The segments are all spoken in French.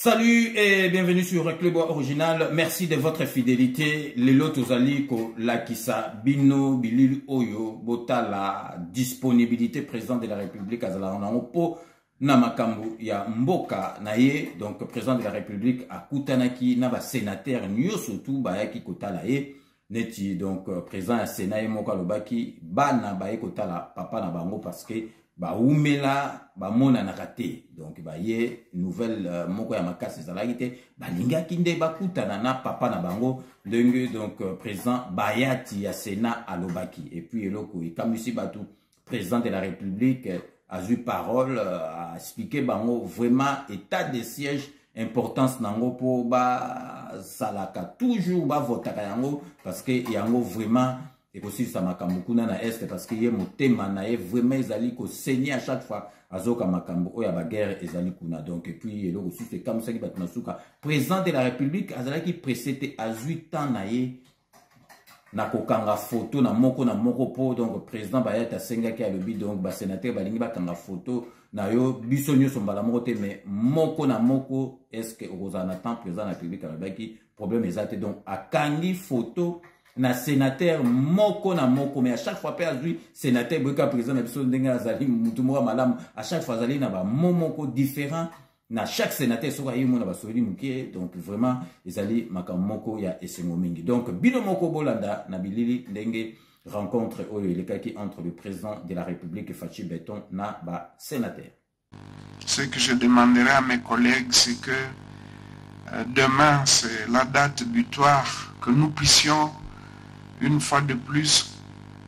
Salut et bienvenue sur Club Original. Merci de votre fidélité. Lelo tozali ko lakisa bino bilili oyo botala disponibilité président de la République azala na opo na makambo ya mboka na ye. Donc président de la République akutanaki na ba sénateur nyoso tu bayaki kotala ye neti. Donc président ya Sénat ye moko alobaki bana baye kotala papa na bango parce que ba umela ba mona na raté. Donc ba ye nouvelle moko ya makasi ezalaki te balingaki nde bakutana na papa na bango ndenge. Donc président bayati ya Sénat alobaki et puis eloko ekamisi batu président de la République a eu parole a expliqué bango vraiment état de siège importance nango po ba salaka toujours ba votaka yango parce que yango vraiment et aussi ça makambo kuna na est parce que ye motema na ye vraiment ezali ko saigner à chaque fois azoka makambo oya ba guerre ezali kuna. Donc et puis eloko aussi c'est comme ça ki batuna suka président de la République azalaki précédé à 8 ans na ye na kokanga photo na moko po. Donc président bayata sengaki alobi donc ba sénateur balingi bakanga photo na yo biso nyoso mbala moko te mais moko na moko est-ce que ozana temps président de la République alobaki problème ezate donc akangi photo na sénateur moko na moko mais à chaque fois pe azui sénateur boka président na biso ndenge azali mutu moko malamu à chaque fois azali na ba momoko différent na chaque sénateur soka yimo na basoli muke. Donc vraiment ezali makamoko ya esengo mingi. Donc bino moko bolanda na bilili ndenge rencontre oyo elekaki entre le président de la République Fachi Beton na ba sénateur. Ce que je demanderai à mes collègues, c'est que demain c'est la date butoir, que nous puissions une fois de plus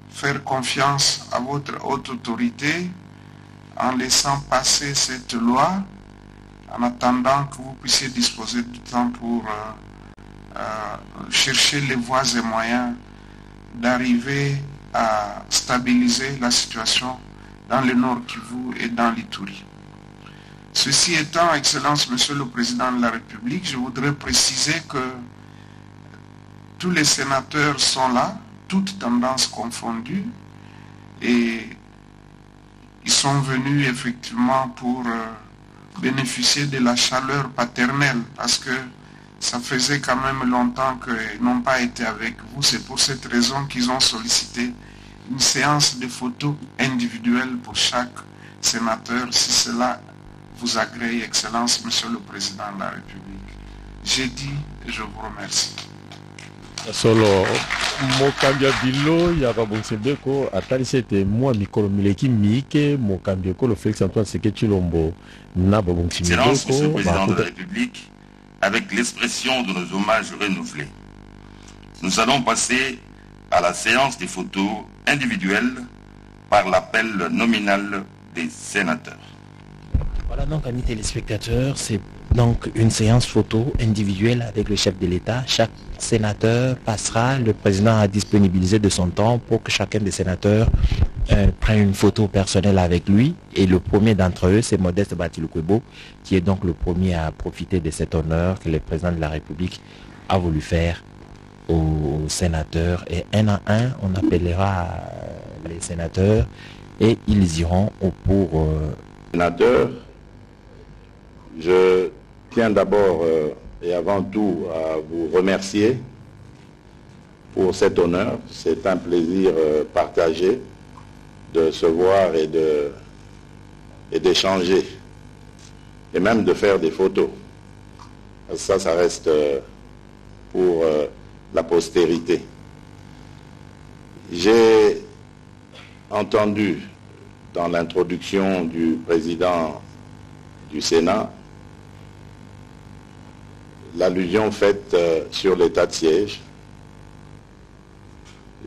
faire confiance à votre haute autorité en laissant passer cette loi, en attendant que vous puissiez disposer du temps pour chercher les voies et moyens d'arriver à stabiliser la situation dans le Nord Kivu et dans l'Ituri. Ceci étant, Excellence, Monsieur le Président de la République, je voudrais préciser que tous les sénateurs sont là, toutes tendances confondues, et ils sont venus effectivement pour bénéficier de la chaleur paternelle, parce que ça faisait quand même longtemps qu'ils n'ont pas été avec vous. C'est pour cette raison qu'ils ont sollicité une séance de photos individuelles pour chaque sénateur, si cela vous agrée, Excellence, Monsieur le Président de la République. J'ai dit, je vous remercie. Solo mokambia bilo ya Kabonsebeko atalisi ete mwa mikolo mileki mike mokambia ko le Félix Antoine Tshisekedi Tshilombo na Babonsebeko. Excellence, Monsieur le Président de la République, avec l'expression de nos hommages renouvelés, nous allons passer à la séance des photos individuelles par l'appel nominal des sénateurs. Voilà donc, amis téléspectateurs, c'est donc une séance photo individuelle avec le chef de l'État. Chaque sénateur passera, le président a disponibilisé de son temps pour que chacun des sénateurs prenne une photo personnelle avec lui. Et le premier d'entre eux, c'est Modeste Batilukwebo, qui est donc le premier à profiter de cet honneur que le président de la République a voulu faire aux sénateurs. Et un à un, on appellera les sénateurs et ils iront pour... Sénateurs, je tiens d'abord et avant tout à vous remercier pour cet honneur. C'est un plaisir partagé de se voir et d'échanger et même de faire des photos. Ça reste pour la postérité. J'ai entendu dans l'introduction du président du Sénat l'allusion faite sur l'état de siège.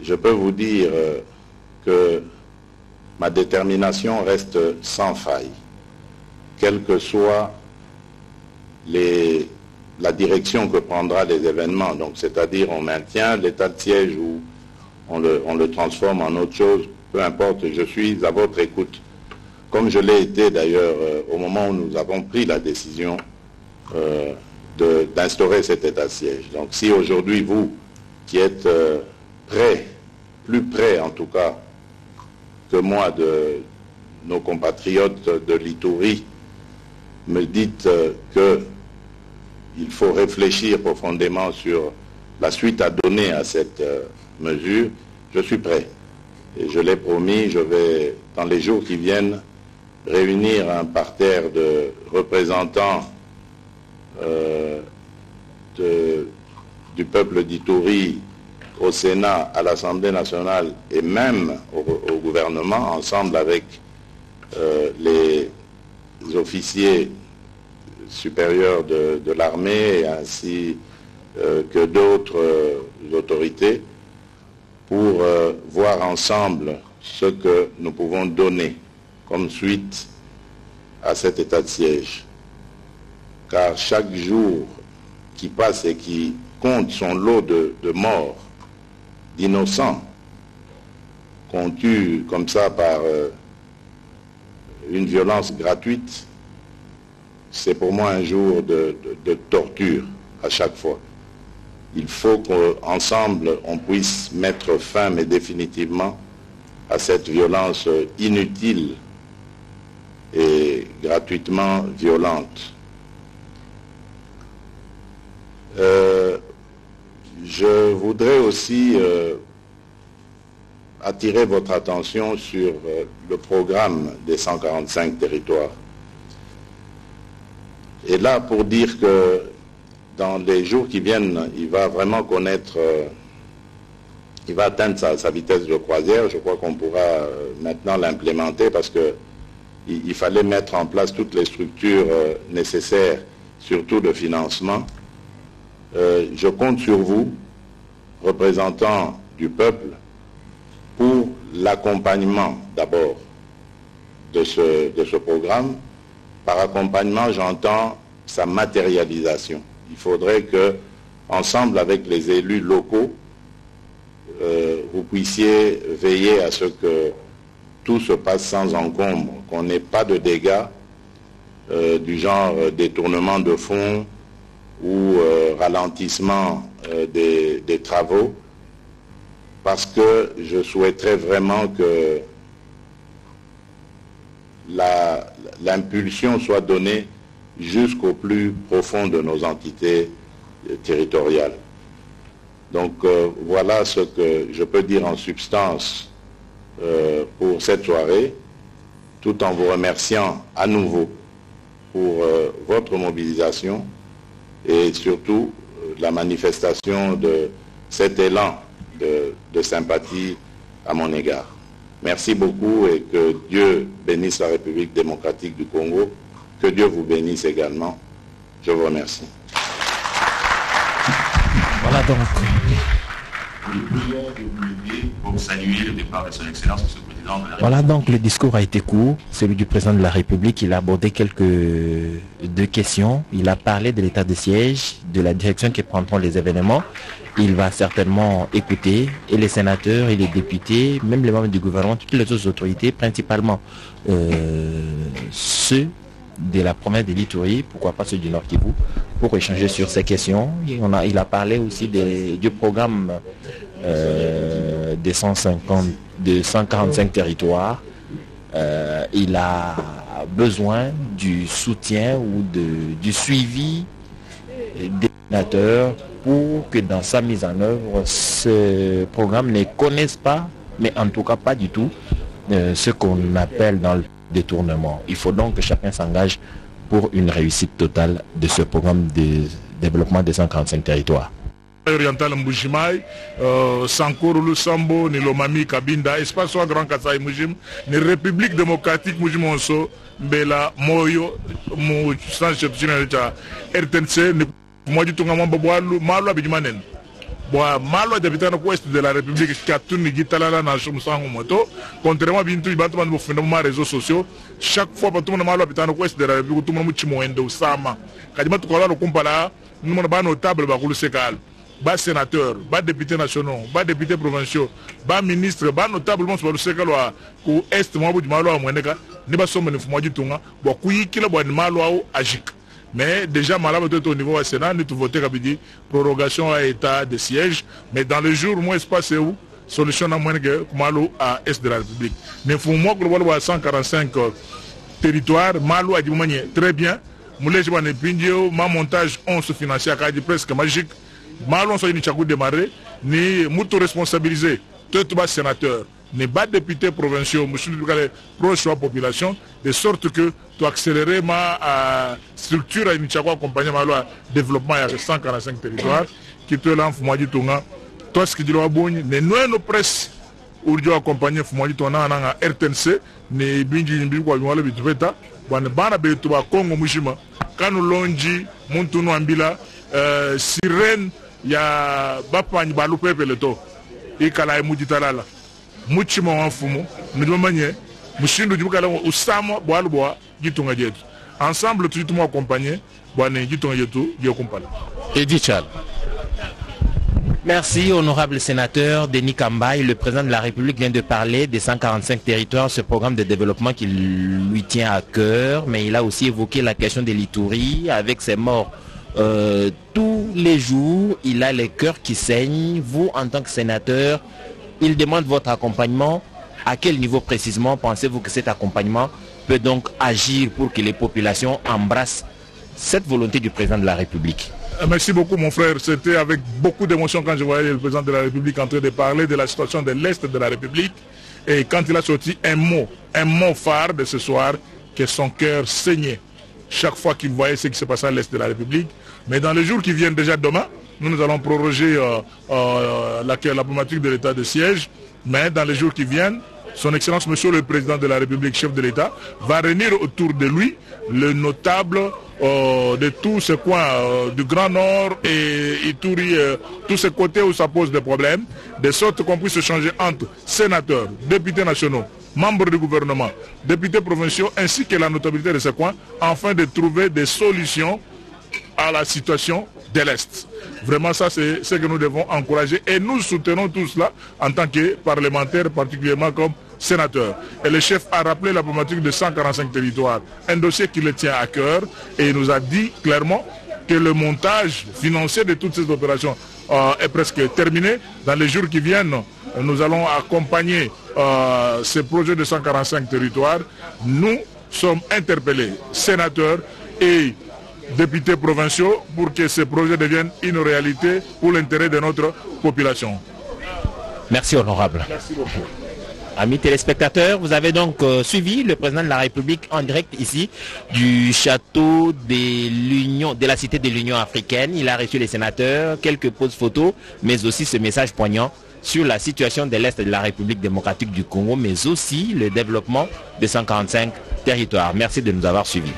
Je peux vous dire que ma détermination reste sans faille, quelle que soit la direction que prendra les événements. Donc, c'est-à-dire on maintient l'état de siège ou on le transforme en autre chose, peu importe, je suis à votre écoute. Comme je l'ai été d'ailleurs au moment où nous avons pris la décision d'instaurer cet état de siège. Donc si aujourd'hui vous, qui êtes prêts, plus près en tout cas que moi de nos compatriotes de l'Ituri, me dites que il faut réfléchir profondément sur la suite à donner à cette mesure, je suis prêt. Et je l'ai promis, je vais, dans les jours qui viennent, réunir un parterre de représentants du peuple d'Ituri au Sénat, à l'Assemblée nationale et même au gouvernement, ensemble avec les officiers supérieurs de l'armée ainsi que d'autres autorités pour voir ensemble ce que nous pouvons donner comme suite à cet état de siège. Car chaque jour qui passe et qui compte son lot de morts, d'innocents, qu'on tue comme ça par une violence gratuite, c'est pour moi un jour de torture à chaque fois. Il faut qu'ensemble on puisse mettre fin, mais définitivement, à cette violence inutile et gratuitement violente. Je voudrais aussi attirer votre attention sur le programme des 145 territoires. Et là, pour dire que dans les jours qui viennent, il va vraiment connaître, il va atteindre sa vitesse de croisière. Je crois qu'on pourra maintenant l'implémenter parce qu'il fallait mettre en place toutes les structures nécessaires, surtout de financement. Je compte sur vous, représentants du peuple, pour l'accompagnement d'abord de ce programme. Par accompagnement, j'entends sa matérialisation. Il faudrait que, ensemble avec les élus locaux, vous puissiez veiller à ce que tout se passe sans encombre, qu'on n'ait pas de dégâts du genre détournement de fonds ou ralentissement des travaux, parce que je souhaiterais vraiment que l'impulsion soit donnée jusqu'au plus profond de nos entités territoriales. Donc voilà ce que je peux dire en substance pour cette soirée, tout en vous remerciant à nouveau pour votre mobilisation et surtout la manifestation de cet élan de sympathie à mon égard. Merci beaucoup et que Dieu bénisse la République démocratique du Congo, que Dieu vous bénisse également. Je vous remercie. Voilà donc. Pour saluer le départ de son Excellence, Monsieur le Président de la République. Voilà donc le discours a été court, celui du Président de la République. Il a abordé deux questions. Il a parlé de l'état de siège, de la direction qui prendront les événements. Il va certainement écouter et les sénateurs et les députés, même les membres du gouvernement, toutes les autres autorités, principalement ceux de la province de l'Ituri, pourquoi pas ceux du Nord Kivu, pour échanger sur ces questions. Il a parlé aussi du programme des 145 territoires. Il a besoin du soutien ou du suivi des sénateurs pour que dans sa mise en œuvre, ce programme ne connaisse pas, mais en tout cas pas du tout, ce qu'on appelle dans le détournement. Il faut donc que chacun s'engage pour une réussite totale de ce programme de développement des 145 territoires. Oriental Mbujimaï, Sankoro Lusambo, ni Lomami Kabinda, espace soit Grand Kasaï Mujim, ni République démocratique Mujimonso, Mbela, Moyo, Mouchange RTNC, ni Moji Tungamamba Boalu, Malo Abidjumanen. Malo d'habitant ouest de la République qui a tourné Gitalala dans Chomsango Moto, contrairement à Bintou, Bantuman de phénomènes réseaux sociaux, chaque fois que tout le monde malo habitant ouest de la République, tout le monde Chimoendo, Sama, Kadima Tukola, le Kumpala, nous avons pas notable, Bakoulou Sekal. Bas sénateurs, bas députés nationaux, bas députés provinciaux, bas ministres, bas notablement sur le Sekaloa, ou Est, Mabou du Malo à Moueneka, ne pas sommer le Foumoudi Tunga, Bokoui, qui l'a boit de Malo à Agik. Mais déjà, malade au niveau du Sénat, nous avons voté comme prorogation à état de siège, mais dans le jour, moi, espace où solution à moins que Malo à Est de la République. Mais il faut moi que le 145 territoires, Malo a dit très bien. Moulej Banepindio, ma montage, on se financier à presque magique. Malon soit une chakou démarré, ni moutou responsabilisé, tout bas sénateur, ni bas députés provinciaux, monsieur le proche de la population, de sorte que tu accélérer ma structure à une chakou accompagné ma loi développement à 145 territoires, qui te l'enfant moi dit tonga, toi ce qui dit l'obougne, ne nous presse, ou du accompagné moi dit tonga en RTNC, ne binji n'imbi quoi lui bitubeta, bon bana betuba Congo mushima, quand nous longi, montuno ambila, sirène ya bapani balu pepe leto ikala e mujitalala muchimo wanfumu ndomanye mushindu jibukala usama bwalubwa gitunga jetu ensemble tout mo accompagner bwana gitunga jetu yokumpala Edichal. Merci, honorable sénateur Denis Kambaye. Le président de la République vient de parler des 145 territoires, ce programme de développement qui lui tient à cœur, mais il a aussi évoqué la question de l'Ituri avec ses morts. Tous les jours, il a les cœurs qui saignent. Vous, en tant que sénateur, il demande votre accompagnement. À quel niveau précisément pensez-vous que cet accompagnement peut donc agir pour que les populations embrassent cette volonté du président de la République? Merci beaucoup mon frère. C'était avec beaucoup d'émotion quand je voyais le président de la République en train de parler de la situation de l'Est de la République. Et quand il a sorti un mot phare de ce soir, que son cœur saignait chaque fois qu'il voyait ce qui se passait à l'Est de la République. Mais dans les jours qui viennent déjà demain, nous allons proroger la problématique de l'état de siège. Mais dans les jours qui viennent, son Excellence Monsieur le Président de la République, chef de l'État, va réunir autour de lui le notable de tous ces coins du Grand Nord et Ituri, tous ces côtés où ça pose des problèmes, de sorte qu'on puisse échanger entre sénateurs, députés nationaux, membres du gouvernement, députés provinciaux ainsi que la notabilité de ces coins, afin de trouver des solutions à la situation de l'Est. Vraiment, ça, c'est ce que nous devons encourager et nous soutenons tout cela en tant que parlementaires, particulièrement comme sénateurs. Et le chef a rappelé la problématique de 145 territoires, un dossier qui le tient à cœur et il nous a dit clairement que le montage financier de toutes ces opérations est presque terminé. Dans les jours qui viennent, nous allons accompagner ces projets de 145 territoires. Nous sommes interpellés, sénateurs et députés provinciaux, pour que ces projets deviennent une réalité pour l'intérêt de notre population. Merci honorable. Merci beaucoup. Amis téléspectateurs, vous avez donc suivi le président de la République en direct ici du château de la cité de l'Union africaine. Il a reçu les sénateurs, quelques poses photos, mais aussi ce message poignant sur la situation de l'Est de la République démocratique du Congo, mais aussi le développement de 145 territoires. Merci de nous avoir suivis.